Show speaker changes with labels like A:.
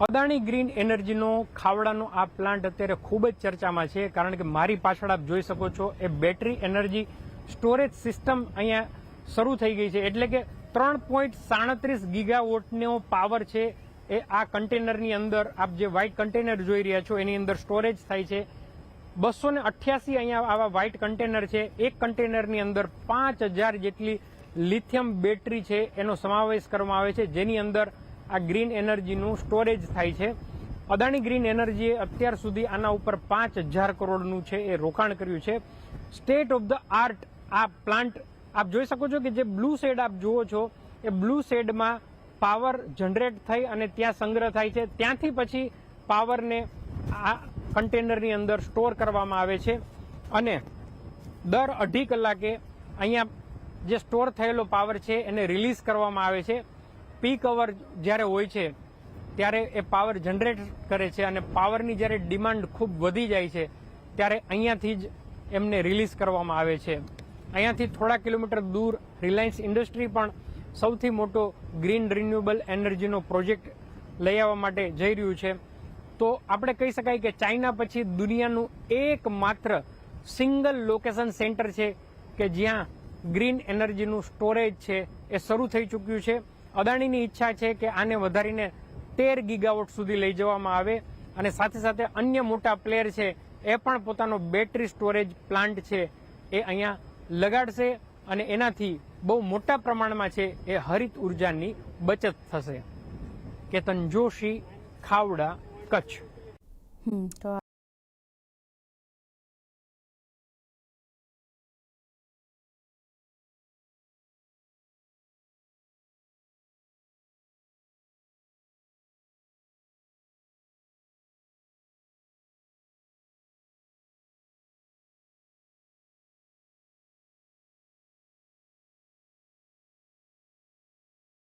A: Adani green એનર્જીનો ખાવડાનો આ plant અત્યારે ખૂબ જ ચર્ચામાં છે, કારણ કે મારી પાછળ આપ જોઈ શકો છો એ બેટરી એનર્જી સ્ટોરેજ સિસ્ટમ અહીંયા શરૂ થઈ ગઈ છે. એટલે કે 3.37 ગીગાવોટનો પાવર છે એ આ કન્ટેનરની અંદર, આપ જે વ્હાઇટ કન્ટેનર જોઈ રહ્યા છો એની અંદર સ્ટોરેજ થાય છે. 288 અહીંયા આવા વ્હાઇટ કન્ટેનર છે. એક કન્ટેનરની અંદર 5000 જેટલી લિથિયમ બેટરી છે એનો સમાવેશ કરવામાં આવે છે, જેની અંદર આ ગ્રીન એનર્જીનું સ્ટોરેજ થાય છે. અદાણી ગ્રીન એનર્જીએ અત્યાર સુધી આના ઉપર 5000 કરોડનું છે એ રોકાણ કર્યું છે. સ્ટેટ ઓફ ધ આર્ટ આ પ્લાન્ટ આપ જોઈ શકો છો કે જે બ્લુ શેડ આપ જુઓ છો એ બ્લુ શેડમાં પાવર જનરેટ થઈ અને ત્યાં સંગ્રહ થાય છે. ત્યાંથી પછી પાવરને આ કન્ટેનરની અંદર સ્ટોર કરવામાં આવે છે અને દર 2.5 કલાકે અહીંયા જે સ્ટોર થયેલો પાવર છે એને રિલીઝ કરવામાં આવે છે. પીક અવર જ્યારે હોય છે ત્યારે એ પાવર જનરેટ કરે છે અને પાવરની જ્યારે ડિમાન્ડ ખૂબ વધી જાય છે ત્યારે અહીંયાથી જ એમને રિલીઝ કરવામાં આવે છે. અહીંયાથી થોડા કિલોમીટર દૂર રિલાયન્સ ઇન્ડસ્ટ્રી પણ સૌથી મોટો ગ્રીન રિન્યુએબલ એનર્જીનો પ્રોજેક્ટ લઈ આવવા માટે જઈ રહ્યું છે. તો આપણે કહી શકાય કે ચાઇના પછી દુનિયાનું એકમાત્ર સિંગલ લોકેશન સેન્ટર છે કે જ્યાં ગ્રીન એનર્જીનું સ્ટોરેજ છે એ શરૂ થઈ ચૂક્યું છે. અદાણીની ઈચ્છા છે કે આને વધારીને 13 ગીગાવોટ સુધી લઈ જવામાં આવે અને સાથે સાથે અન્ય મોટા પ્લેયર છે એ પણ પોતાનો બેટરી સ્ટોરેજ પ્લાન્ટ છે એ અહીંયા લગાડશે અને એનાથી બહુ મોટા પ્રમાણમાં છે એ હરિત ઉર્જાની બચત થશે. કેતન જોશી, ખાવડા, કચ્છ.
B: તો